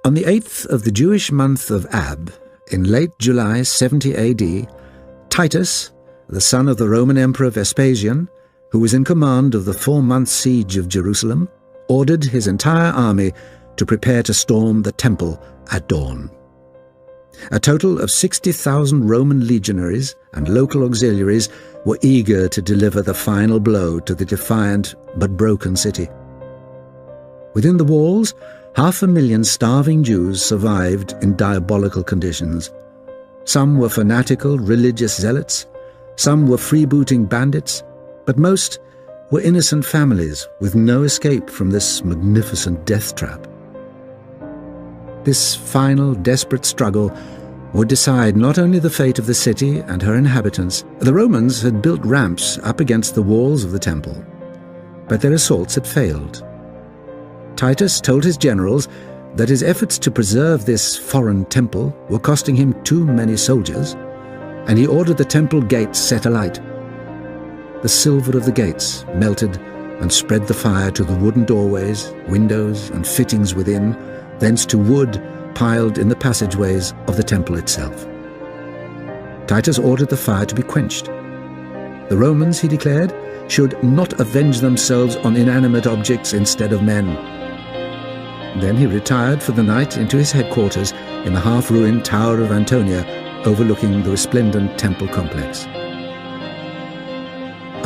On the 8th of the Jewish month of Ab, in late July 70 AD, Titus, the son of the Roman Emperor Vespasian, who was in command of the 4-month siege of Jerusalem, ordered his entire army to prepare to storm the temple at dawn. A total of 60,000 Roman legionaries and local auxiliaries were eager to deliver the final blow to the defiant but broken city. Within the walls, 500,000 starving Jews survived in diabolical conditions. Some were fanatical religious zealots, some were freebooting bandits, but most were innocent families with no escape from this magnificent death trap. This final desperate struggle would decide not only the fate of the city and her inhabitants. The Romans had built ramps up against the walls of the temple, but their assaults had failed. Titus told his generals that his efforts to preserve this foreign temple were costing him too many soldiers, and he ordered the temple gates set alight. The silver of the gates melted and spread the fire to the wooden doorways, windows, and fittings within, thence to wood piled in the passageways of the temple itself. Titus ordered the fire to be quenched. The Romans, he declared, should not avenge themselves on inanimate objects instead of men. Then he retired for the night into his headquarters in the half-ruined Tower of Antonia, overlooking the resplendent temple complex.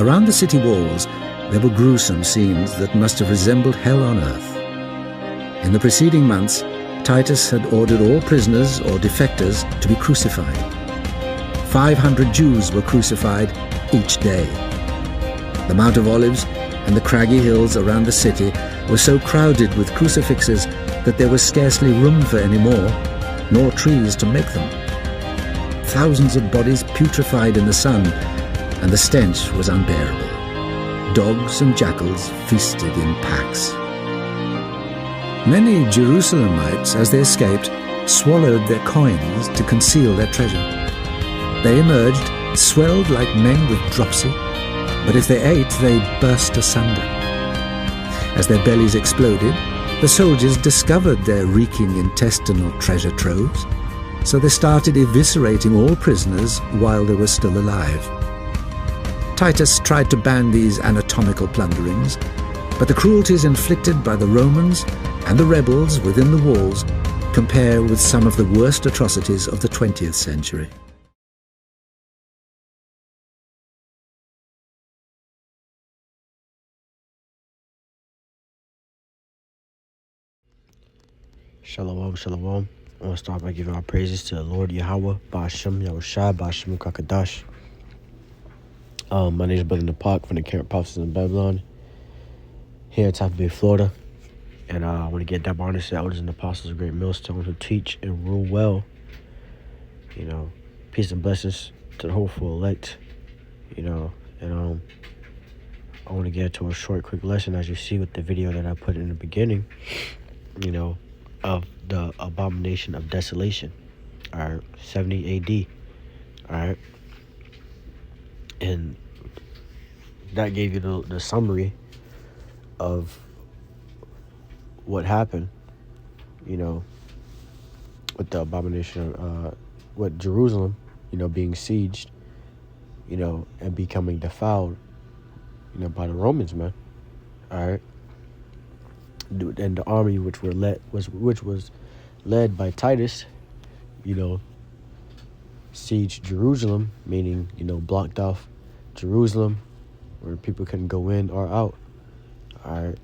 Around the city walls, there were gruesome scenes that must have resembled hell on earth. In the preceding months, Titus had ordered all prisoners or defectors to be crucified. 500 Jews were crucified each day. The Mount of Olives and the craggy hills around the city were so crowded with crucifixes that there was scarcely room for any more, nor trees to make them. Thousands of bodies putrefied in the sun, and the stench was unbearable. Dogs and jackals feasted in packs. Many Jerusalemites, as they escaped, swallowed their coins to conceal their treasure. They emerged, swelled like men with dropsy, but if they ate, they burst asunder. As their bellies exploded, the soldiers discovered their reeking intestinal treasure troves, so they started eviscerating all prisoners while they were still alive. Titus tried to ban these anatomical plunderings, but the cruelties inflicted by the Romans and the rebels within the walls compare with some of the worst atrocities of the 20th century. Shalom, shalom. I want to start by giving our praises to the Lord Yahweh, Ba'ashem Yahushai, Ba'ashem Kakadash. My name is Brother Napak from the Camp Prophets in Babylon, here in Tampa Bay, Florida. And I want to get that honor to the elders and apostles of Great Millstone who teach and rule well. You know, peace and blessings to the hopeful elect. You know, and I want to get to a short, quick lesson, as you see with the video that I put in the beginning. You know, of the abomination of desolation, all right, 70 AD, all right, and that gave you the summary of what happened, you know, with the abomination of with Jerusalem, you know, being sieged, you know, and becoming defiled, you know, by the Romans, man, all right. And the army which was led by Titus, you know, sieged Jerusalem, meaning, you know, blocked off Jerusalem where people couldn't go in or out. All right,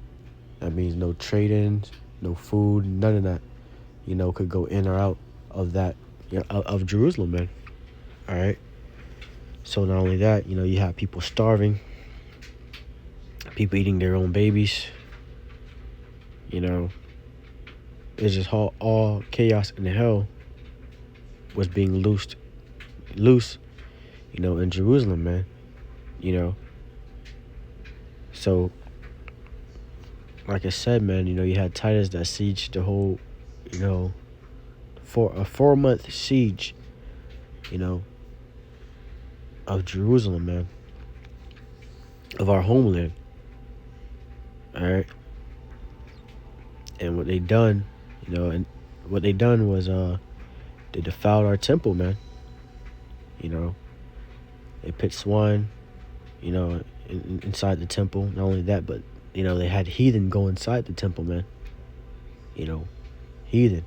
that means no trade-ins, no food, none of that, you know, could go in or out of that, you know, of Jerusalem, man. All right. So not only that, you know, you have people starving, people eating their own babies. You know, it's just all chaos and hell was being loose, you know, in Jerusalem, man. You know, so like I said, man, you know, you had Titus that sieged the whole, you know, for a 4-month siege, you know, of Jerusalem, man, of our homeland. All right. And what they done, you know, and what they done was they defiled our temple, man. You know, they put swine, inside the temple. Not only that, but they had heathen go inside the temple, man. Heathen,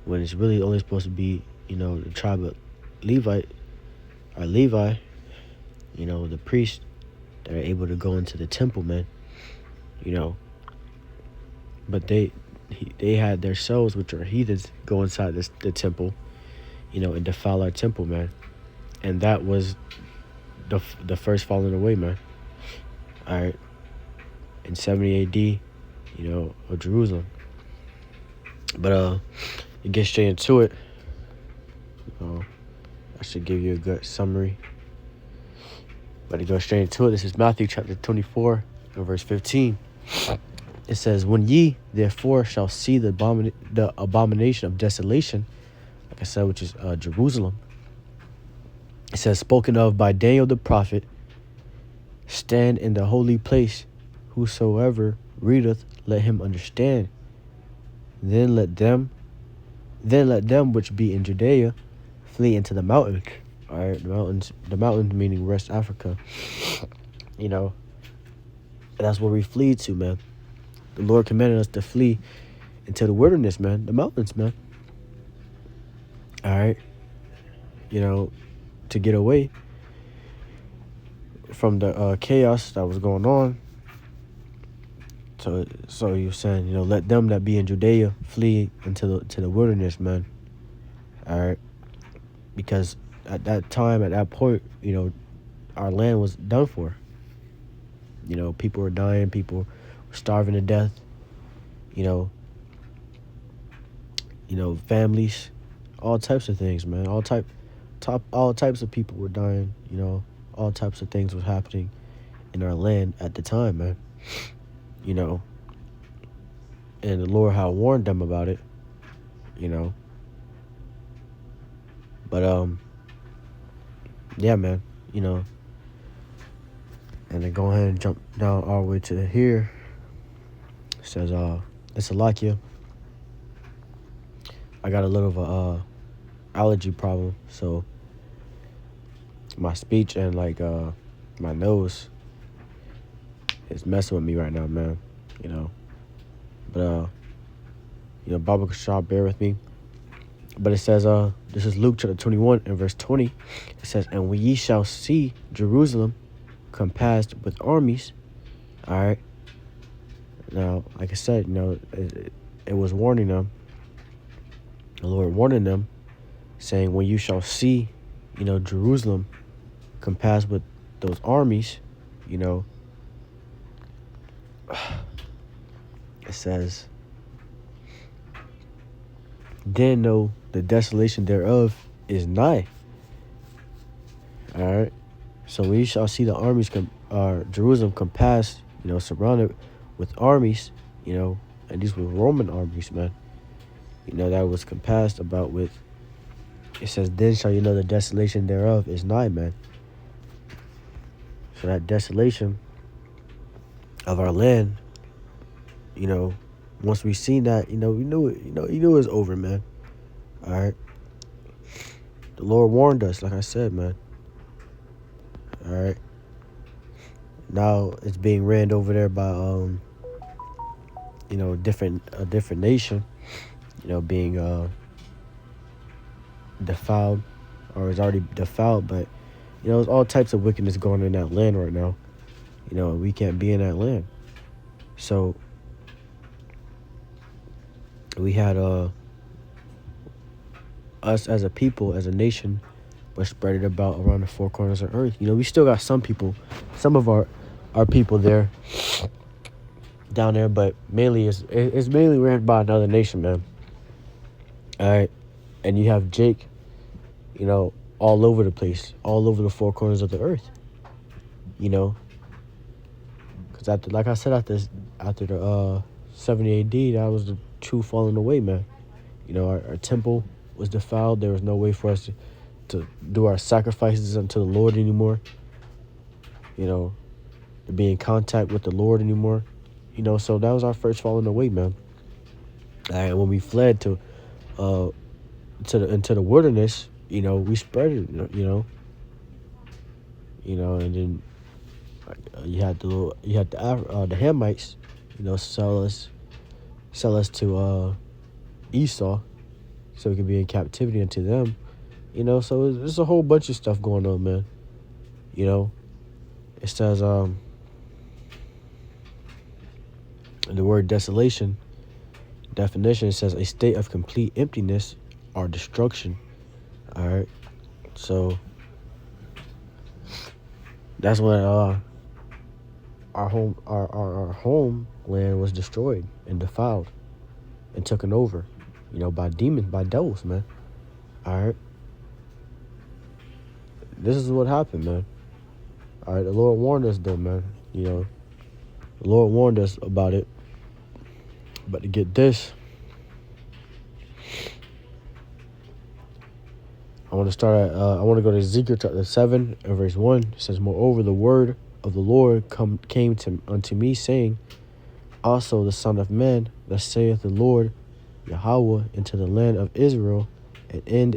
when it's really only supposed to be the tribe of Levi, the priests that are able to go into the temple, man. But they had their souls, which are heathens, go inside the temple, and defile our temple, man. And that was the first falling away, man. All right, in 70 AD, of Jerusalem. But to get straight into it, I should give you a good summary. But to go straight into it, this is Matthew chapter 24 and verse 15. It says, "When ye therefore shall see the abomination of desolation," like I said, which is Jerusalem. It says, "spoken of by Daniel the prophet, stand in the holy place. Whosoever readeth, let him understand. Then let them which be in Judea flee into the mountains." All right, the mountains meaning West Africa. And that's where we flee to, man. The Lord commanded us to flee into the wilderness, man, the mountains, man. All right, to get away from the chaos that was going on. So you're saying, let them that be in Judea flee into the wilderness, man. All right, because at that time, at that point, our land was done for. People were dying, people were starving to death. Families, all types of things, man. All types of people were dying. All types of things was happening in our land at the time, man. And the Lord had warned them about it. But yeah, man. And then go ahead and jump down all the way to here. It says, it's Salakia. I got a little of a allergy problem, so my speech and my nose is messing with me right now, man. But Baba Kashab, bear with me. But it says, this is Luke chapter 21 and verse 20. It says, "And when ye shall see Jerusalem compassed with armies," all right. Now, like I said, it was warning them. The Lord warning them, saying, when you shall see, Jerusalem compassed with those armies, it says, "Then know the desolation thereof is nigh." All right. So when you shall see the armies Jerusalem compassed, surrounded with armies, and these were Roman armies, man. That was compassed about with. It says, "Then shall you know the desolation thereof is nigh," man. So that desolation of our land, once we seen that, we knew it. You knew it was over, man. All right. The Lord warned us, like I said, man. All right. Now it's being ran over there by a different nation, being defiled, or is already defiled, but there's all types of wickedness going on in that land right now. We can't be in that land. So we had us as a people, as a nation, but spread it about around the four corners of earth. We still got some people, some of our people there, down there, but mainly it's mainly ran by another nation, man. All right, and you have Jake, all over the place, all over the four corners of the earth. Because like I said, after the 70 AD, that was the true falling away, man. Our temple was defiled. There was no way for us to do our sacrifices unto the Lord anymore. To be in contact with the Lord anymore. So that was our first falling away, man. And when we fled into the wilderness, we spread it, and then you had the Hamites, sell us to Esau, so we could be in captivity unto them. So there's a whole bunch of stuff going on, man. It says the word desolation definition, it says a state of complete emptiness or destruction. All right, so that's when our homeland was destroyed and defiled and taken over, by demons, by devils, man. All right, this is what happened, man. All right, the Lord warned us, though, man. The Lord warned us about it. But to get this, I want to go to Ezekiel chapter 7 and verse 1. It says, "Moreover, the word of the Lord came unto me, saying, Also the Son of Man, thus saith the Lord Yahweh, into the land of Israel, the end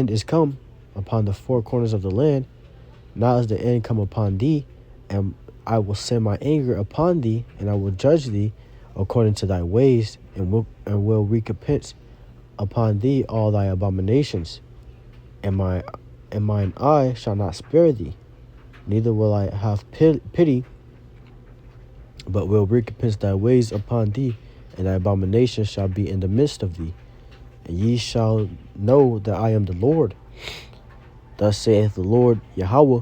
is come upon the four corners of the land. Now is the end come upon thee, and I will send my anger upon thee, and I will judge thee according to thy ways, and will recompense upon thee all thy abominations. And mine eye shall not spare thee, neither will I have pity, but will recompense thy ways upon thee, and thy abominations shall be in the midst of thee. And ye shall know that I am the Lord. Thus saith the Lord Yahweh,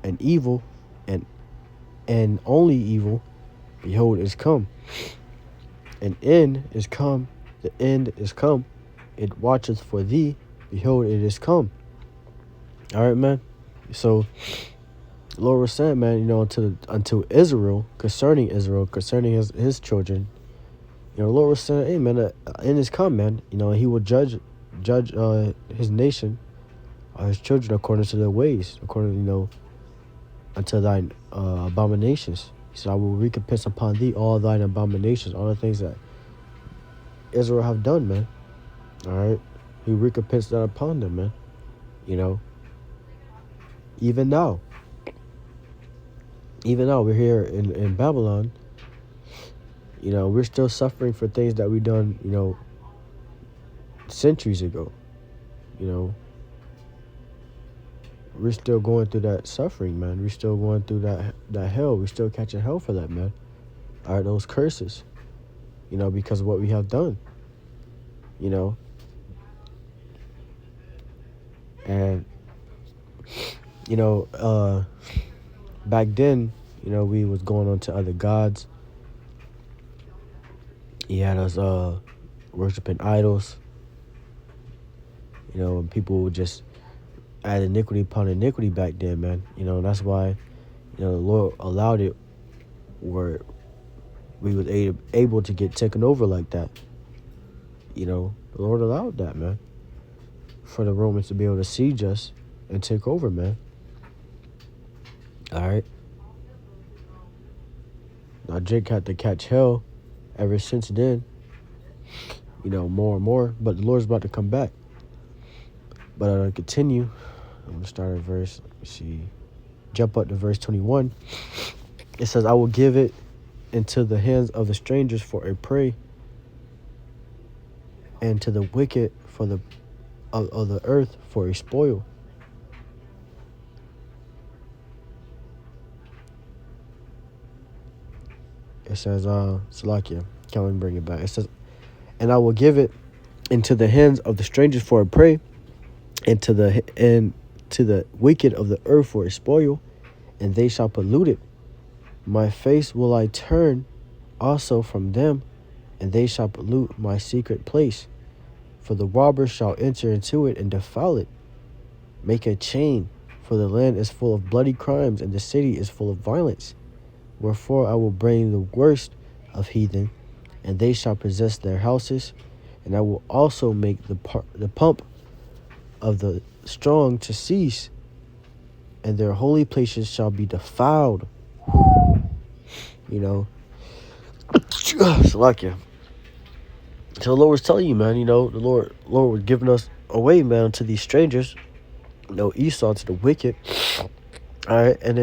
and evil, and only evil, behold, is come. An end is come, the end is come. It watcheth for thee, behold, it is come." All right, man. So the Lord was saying, man, unto Israel, concerning his children, the Lord was saying, hey, man, the end is come, man. He will judge his nation, his children, according to their ways, according, unto thine abominations. He said, I will recompense upon thee all thine abominations, all the things that Israel have done, man. All right, he recompensed that upon them, man. Even now we're here in Babylon. We're still suffering for things that we done, centuries ago. We're still going through that suffering, man. We're still going through that hell. We're still catching hell for that, man. All right, those curses, because of what we have done, and back then, we was going on to other gods. He had us worshiping idols. And people would just add iniquity upon iniquity back then, man. That's why, the Lord allowed it where we was able to get taken over like that. The Lord allowed that, man, for the Romans to be able to siege us and take over, man. All right. Now Jake had to catch hell ever since then, more and more. But the Lord's about to come back. But I'll continue. I'm going to start at verse, jump up to verse 21. It says, I will give it into the hands of the strangers for a prey, and to the wicked of the earth for a spoil. It says, Salakia, can't even bring it back. It says, and I will give it into the hands of the strangers for a prey, and to the wicked of the earth for a spoil, and they shall pollute it. My face will I turn also from them, and they shall pollute my secret place. For the robbers shall enter into it and defile it. Make a chain, for the land is full of bloody crimes, and the city is full of violence. Wherefore I will bring the worst of heathen, and they shall possess their houses, and I will also make the pump of the strong to cease, and their holy places shall be defiled. Salakia. So the Lord was telling you, man, the Lord was giving us away, man, to these strangers, Esau, to the wicked. All right, and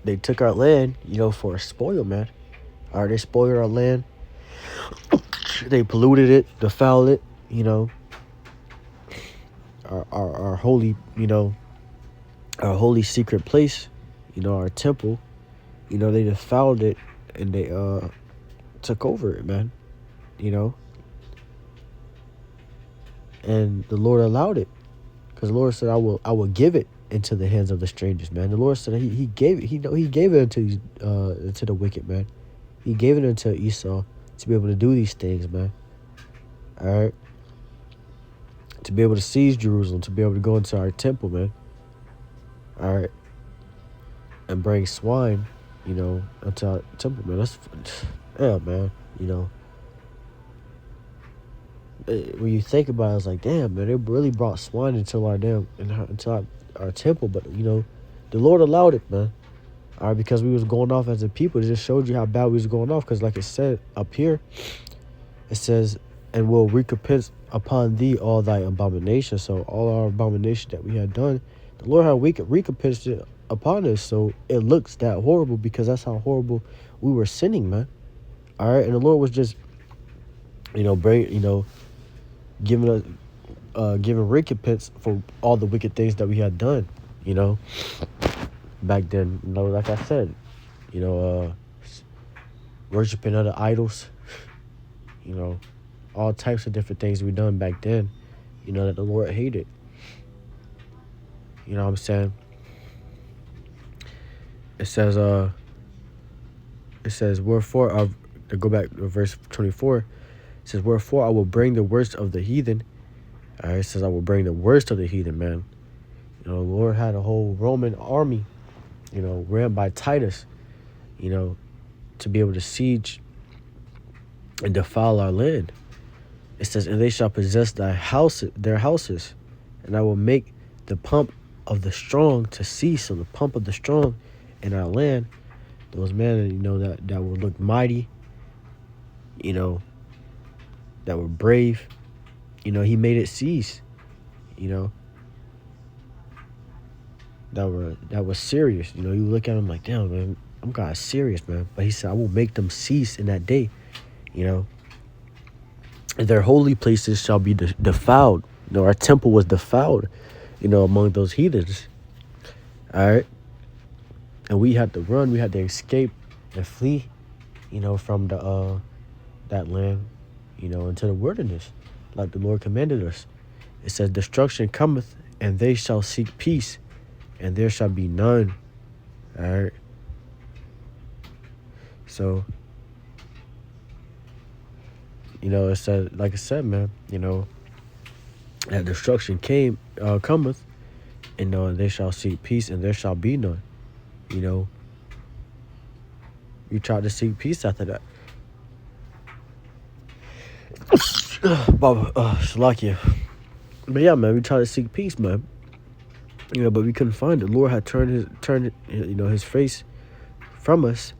they took our land, for a spoil, man. All right, they spoiled our land. They polluted it, defiled it, our holy, our holy secret place, our temple. They defiled it, and they took over it, man. And the Lord allowed it, because the Lord said, I will give it into the hands of the strangers, man. The Lord said he gave it. He gave it into the wicked, man. He gave it into Esau to be able to do these things, man. All right, to be able to seize Jerusalem, to be able to go into our temple, man. All right, and bring swine, into our temple, man. That's, yeah, man. When you think about it, it's like, damn, man, they really brought swine into our temple. But the Lord allowed it, man. All right, because we was going off as a people. It just showed you how bad we was going off. Because like it said up here, it says, and will recompense upon thee all thy abominations. So all our abomination that we had done, the Lord had recompensed it upon us. So it looks that horrible, because that's how horrible we were sinning, man. All right, and the Lord was just, giving recompense for all the wicked things that we had done, back then. Like I said, worshiping other idols, all types of different things we done back then, that the Lord hated. You know what I'm saying? It says, wherefore, to go back to verse 24, it says, wherefore I will bring the worst of the heathen. All right, it says, I will bring the worst of the heathen, man. The Lord had a whole Roman army, ran by Titus, to be able to siege and defile our land. It says, and they shall possess their houses, and I will make the pump of the strong to cease. So the pump of the strong in our land, those men, that will look mighty, that were brave, he made it cease, that was serious. You look at them like, damn, man, I'm God serious, man. But he said, I will make them cease in that day, their holy places shall be defiled. Our temple was defiled, among those heathens. All right. And we had to run, we had to escape and flee, from that land, into the wilderness, like the Lord commanded us. It says, destruction cometh, and they shall seek peace, and there shall be none. All right. So, it said, like I said, man, that destruction cometh, and they shall seek peace, and there shall be none. You tried to seek peace after that. Shalakia. But yeah, man, we tried to seek peace, man. But we couldn't find it. The Lord had turned his face from us.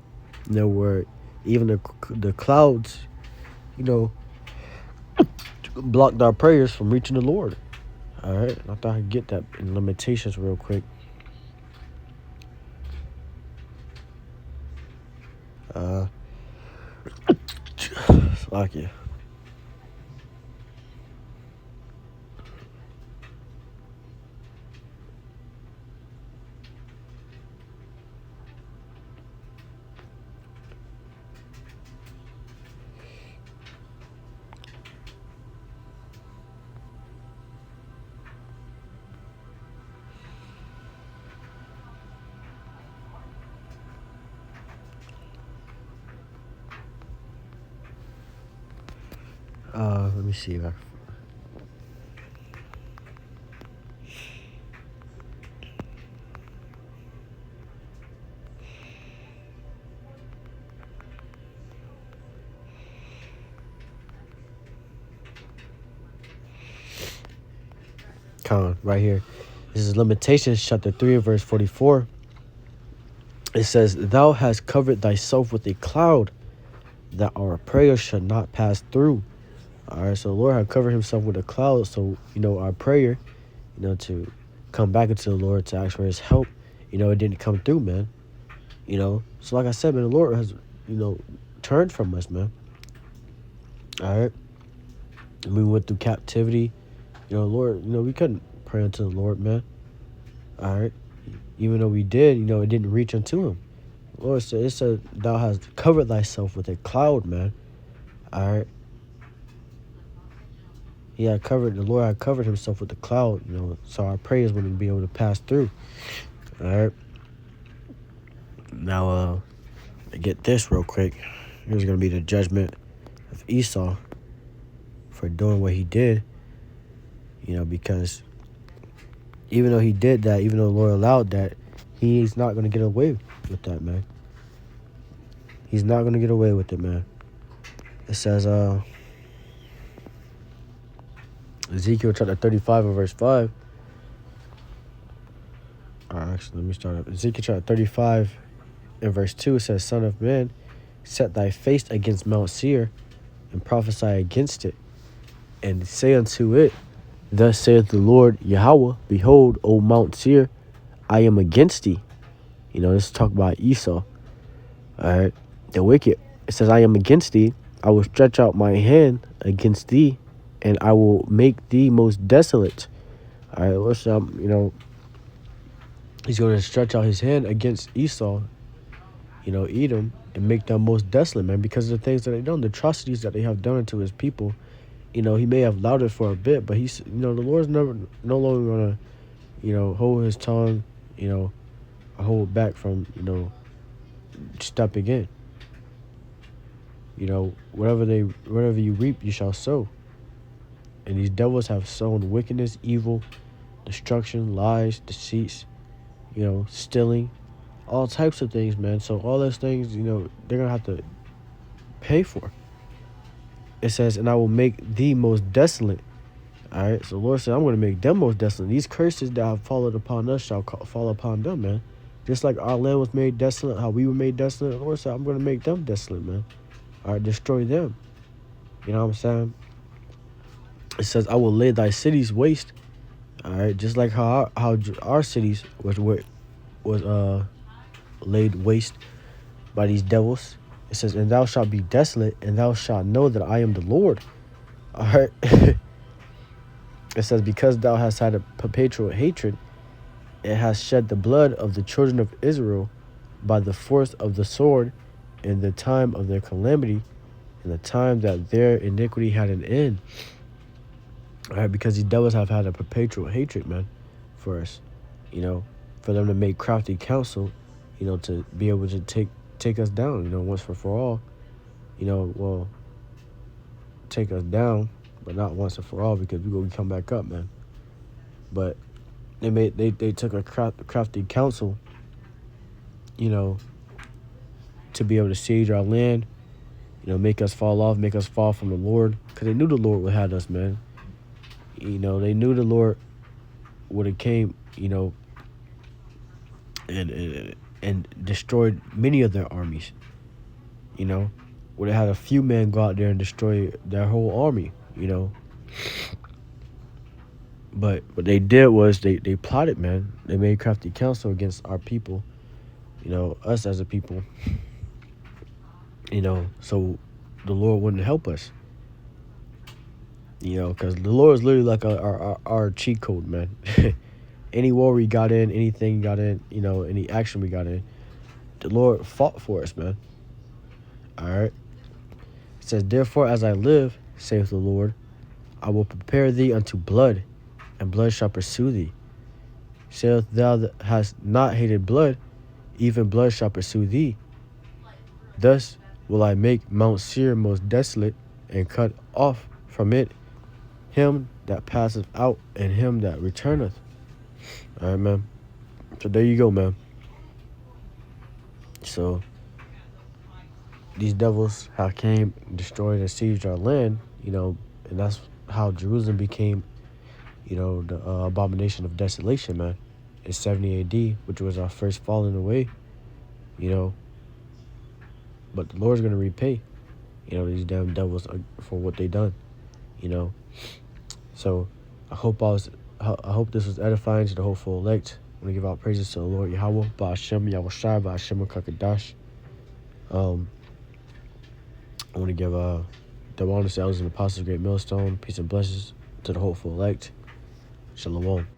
Where even the clouds, blocked our prayers from reaching the Lord. All right, I thought I'd get that in Limitations real quick. Shalakia. Let me see if I... right here. This is Lamentations chapter 3 verse 44. It says, thou hast covered thyself with a cloud, that our prayers should not pass through. All right, so the Lord had covered himself with a cloud. So, our prayer, to come back into the Lord, to ask for his help, it didn't come through, man. So like I said, man, the Lord has, turned from us, man. All right. And we went through captivity. Lord, we couldn't pray unto the Lord, man. All right. Even though we did, it didn't reach unto him. Lord said, it said, thou hast covered thyself with a cloud, man. All right. The Lord had covered himself with the cloud, so our prayers wouldn't be able to pass through. All right. Now, get this real quick. Here's going to be the judgment of Esau for doing what he did, because even though he did that, even though the Lord allowed that, he's not going to get away with that, man. He's not going to get away with it, man. It says, Ezekiel chapter 35 and verse 5. Actually, let me start up. Ezekiel chapter 35 and verse 2, it says, Son of man, set thy face against Mount Seir, and prophesy against it, and say unto it, Thus saith the Lord Yahweh, Behold, O Mount Seir, I am against thee. This is talk about Esau. All right. The wicked. It says, I am against thee. I will stretch out my hand against thee, and I will make thee most desolate. All right. Listen, he's going to stretch out his hand against Esau, Edom, and make them most desolate, man, because of the things that they done, the atrocities that they have done unto his people. He may have allowed it for a bit, but he's, the Lord's no longer going to, hold his tongue, or hold back from, stepping in. Whatever you reap, you shall sow. And these devils have sown wickedness, evil, destruction, lies, deceits, stealing, all types of things, man. So all those things, they're going to have to pay for. It says, and I will make thee most desolate. All right. So the Lord said, I'm going to make them most desolate. These curses that have fallen upon us shall fall upon them, man. Just like our land was made desolate, how we were made desolate, the Lord said, I'm going to make them desolate, man. All right. Destroy them. You know what I'm saying? It says, I will lay thy cities waste. All right. Just like how our cities was laid waste by these devils. It says, and thou shalt be desolate, and thou shalt know that I am the Lord. All right. It says, because thou hast had a perpetual hatred, it has shed the blood of the children of Israel by the force of the sword in the time of their calamity, in the time that their iniquity had an end. All right, because these devils have had a perpetual hatred, man, for us, for them to make crafty counsel, to be able to take us down, once for all, take us down, but not once and for all, because we're going to come back up, man. But they took a crafty counsel, to be able to siege our land, make us fall from the Lord, because they knew the Lord would have us, man. They knew the Lord would have came, and destroyed many of their armies. Would have had a few men go out there and destroy their whole army. But what they did was they plotted, man. They made crafty counsel against our people, us as a people, so the Lord wouldn't help us, because the Lord is literally like our cheat code, man. Any war we got in, anything we got in, any action we got in, the Lord fought for us, man. All right. It says, therefore, as I live, saith the Lord, I will prepare thee unto blood, and blood shall pursue thee. Saith thou that hast not hated blood, even blood shall pursue thee. Thus will I make Mount Seir most desolate, and cut off from it him that passeth out, and him that returneth. All right, man. So there you go, man. So these devils have came, destroyed, and sieged our land, and that's how Jerusalem became, the abomination of desolation, man, in 70 AD, which was our first falling away, but the Lord's going to repay. these damn devils for what they done. So I hope this was edifying to the hopeful elect. I want to give out praises to the Lord Yahweh, Ba'ashem, Yahushai, Ba'ashem, Kakadash. I want to give the honor to elders and apostles, great millstone, peace and blessings to the hopeful elect. Shalom.